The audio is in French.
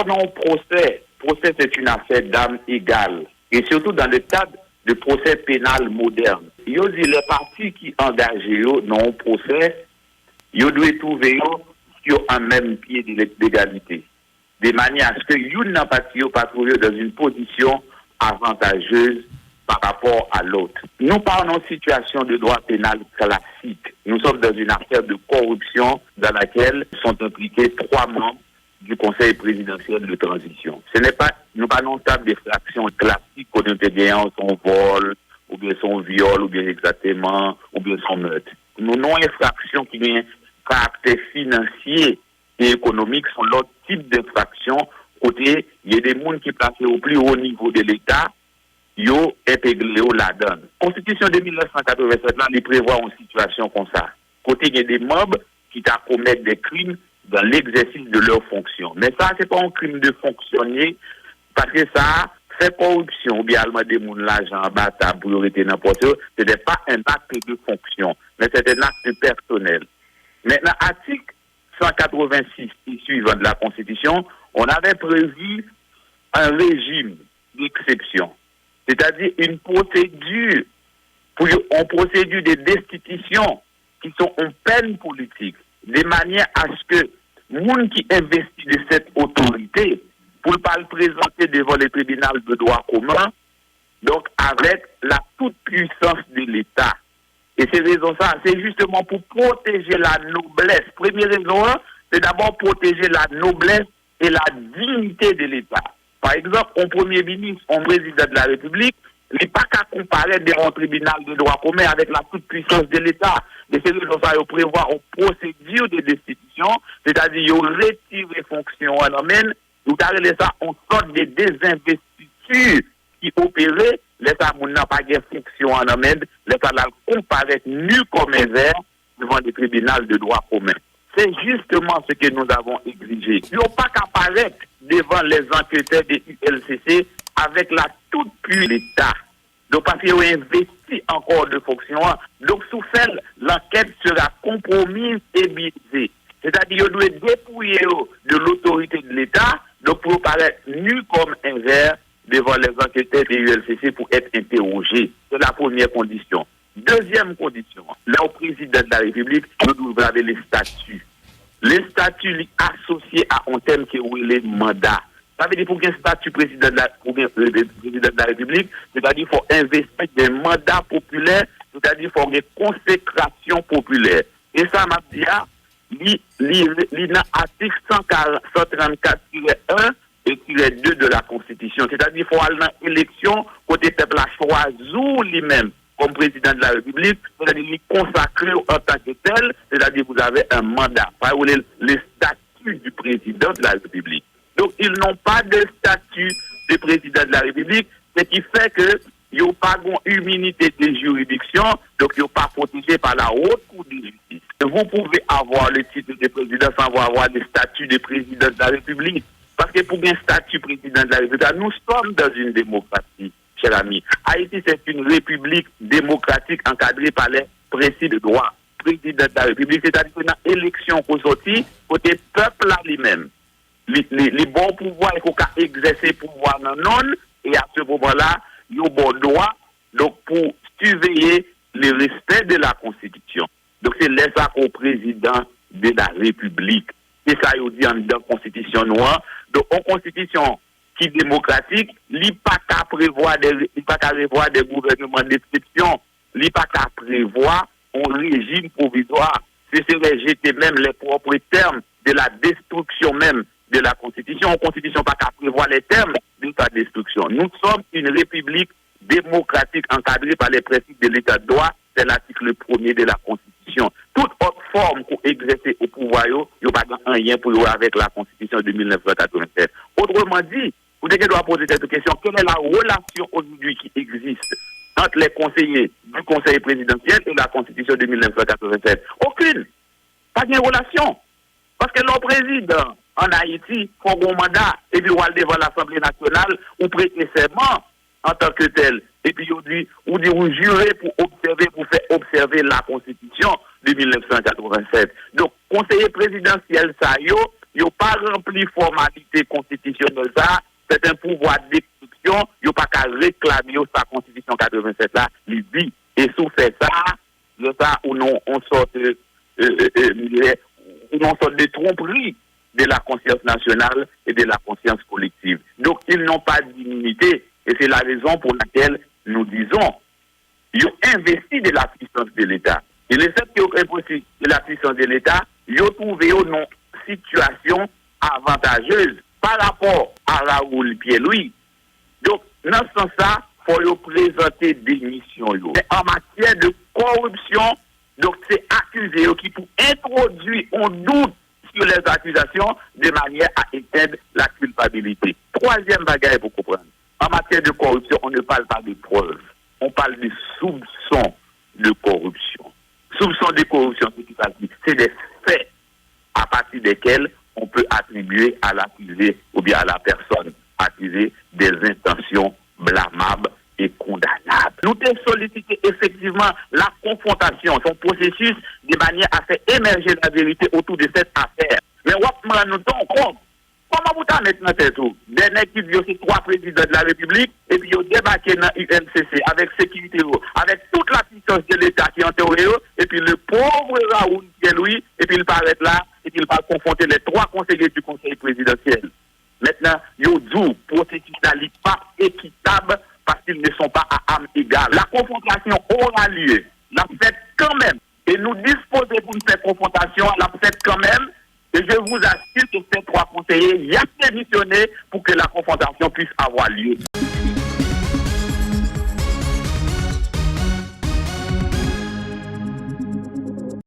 non procès c'est une affaire d'âme égale. Et surtout dans le cadre de procès pénal moderne. Yo dit les partis qui engagent dans un procès, yo doivent trouver sur un même pied d'égalité. De manière à ce que yon n'a pas trouvé dans une position avantageuse par rapport à l'autre. Nous parlons de situation de droit pénal classique. Nous sommes dans une affaire de corruption dans laquelle sont impliqués 3 membres du Conseil présidentiel de transition. Ce n'est pas, nous parlons pas d'effraction classique qu'on était gagnant son vol, ou bien son viol, ou bien exactement, ou bien son meurtre. Nos non-infractions qui ont un caractère financier et économique sont l'autre type d'infraction. Côté, il y a des gens qui placent au plus haut niveau de l'État, yo intégré la donne. Constitution de 1987 là, il prévoit une situation comme ça. Côté, il y a des membres qui t'a commettre des crimes dans l'exercice de leurs fonctions. Mais ça, c'est pas un crime de fonctionner, parce que ça fait corruption, ou bien allemand des moun l'argent en bas, ta priorité n'importe où, ce n'est pas un acte de fonction, mais c'est un acte personnel. Maintenant, article 186 et suivant de la Constitution, on avait prévu un régime d'exception, c'est-à-dire une procédure de destitution qui sont en peine politique, de manière à ce que les gens qui investissent de cette autorité, pour ne pas le présenter devant les tribunaux de droit commun, donc avec la toute-puissance de l'État. Et ces raisons, ça, c'est justement pour protéger la noblesse. Première raison, c'est d'abord protéger la noblesse et la dignité de l'État. Par exemple, un premier ministre, un président de la République, n'est pas qu'à comparer devant un tribunal de droit commun avec la toute-puissance de l'État. Mais c'est raison, ça, il prévoit une procédure de destitution, c'est-à-dire, il retire les fonctions, on amène, vous avez ça en sorte de désinvestiture qui opérait, l'État n'a pas de fonction en amène, l'État l'a comparé nu comme un verre devant des tribunaux de droit commun. C'est justement ce que nous avons exigé. Ils n'ont pas qu'apparaître devant les enquêteurs de l'ULCC avec la toute-puissance de l'État. Donc, parce qu'ils ont investi encore de fonctions, donc, sous fait, l'enquête sera compromise et biaisée. C'est-à-dire qu'ils doivent dépouiller de l'autorité de l'État, donc pour paraître nu comme un verre devant les enquêteurs de l'ULCC pour être interrogés. C'est la première condition. Deuxième condition, là au président de la République, nous devons avoir les statuts. Les statuts associés à un thème qui est le mandat. Ça veut dire pour qu'un statut président de la République, c'est-à-dire qu'il faut investir des mandats populaires, c'est-à-dire qu'il faut des consécrations populaires. Et ça m'a dit, l'article 134-1 et 2 de la Constitution. C'est-à-dire qu'il faut aller dans l'élection, côté peuple a choisi lui-même comme président de la République, c'est-à-dire qu'il est consacré en tant que tel, c'est-à-dire que vous avez un mandat, pas les statuts du président de la République. Donc, ils n'ont pas de statut de président de la République, ce qui fait que ils n'ont pas d'immunité de juridiction, donc ils n'ont pas protégé par la haute cour de justice. Vous pouvez avoir le titre de président sans avoir le statut de président de la République. Parce que pour un statut président de la République, nous sommes dans une démocratie, cher ami. Haïti, c'est une république démocratique encadrée par les principes de droit. Président de la République, c'est-à-dire que dans l'élection qu'on sortit, côté peuple là lui-même. Les bons pouvoirs, il faut exercer pouvoir dans non, et à ce moment-là, il y a bon droit, donc pour surveiller le respect de la Constitution. Donc c'est ça qu'au président de la République. C'est ça, il dit en Constitution noire. Donc en Constitution qui est démocratique, il n'y a pas qu'à prévoir des gouvernements d'exception, il n'y a pas qu'à prévoir un régime provisoire. Ce serait jeter même les propres termes de la destruction même de la Constitution. En Constitution, pas qu'à prévoir les termes de sa destruction. Nous sommes une république démocratique encadrée par les principes de l'état de droit. C'est l'article 1er de la Constitution. Toute autre forme qu'on exerce au pouvoir, il n'y a pas un lien pour avec la Constitution de 1987. Autrement dit, vous devez poser cette question. Quelle est la relation aujourd'hui qui existe entre les conseillers du Conseil présidentiel et la Constitution de 1987? Aucune. Pas de relation. Parce que le président en Haïti font un mandat et puis on va devant l'Assemblée nationale ou prêter serment en tant que tel. Et puis on dit jurer pour faire observer la Constitution de 1987. Donc, conseiller présidentiel, ça n'ont pas rempli formalité constitutionnelle ça, c'est un pouvoir d'exception, ils n'ont pas qu'à réclamer sa constitution 87 là, il dit. Et sous fait ça, où non, on sort de tromperie de la conscience nationale et de la conscience collective. Donc, ils n'ont pas d'immunité. Et c'est la raison pour laquelle nous disons, ils ont investi de la puissance de l'État. Et les faits qui ont investi de la puissance de l'État, ils ont trouvé une situation avantageuse par rapport à Raoul Pierre-Louis. Donc, dans ce sens-là, il faut présenter des missions. Mais en matière de corruption, donc c'est accusé qui pour introduire un doute sur les accusations de manière à éteindre la culpabilité. Troisième bagage pour comprendre. En matière de corruption, on ne parle pas de preuves. On parle de soupçons de corruption. Soupçons de corruption, c'est des faits à partir desquels on peut attribuer à l'accusé ou bien à la personne accusée des intentions blâmables et condamnables. Nous avons sollicité effectivement la confrontation, son processus, de manière à faire émerger la vérité autour de cette affaire. Mais nous nous donnons compte. Comment vous avez maintenant tout? Des nègres qui disent 3 présidents de la République et puis ils ont débarqué dans l'UNCC avec sécurité, avec toute la puissance de l'État qui est entouré, et puis le pauvre Raoul Pierre-Louis, et puis il paraît là, et puis il va confronter les 3 conseillers du Conseil présidentiel. Maintenant, ils ont dit processus n'est pas équitable parce qu'ils ne sont pas à âme égale. La confrontation aura lieu, la fête quand même. Et nous disposons pour cette confrontation, la fête quand même. Et je vous assure que ces 3 conseillers y a démissionné pour que la confrontation puisse avoir lieu.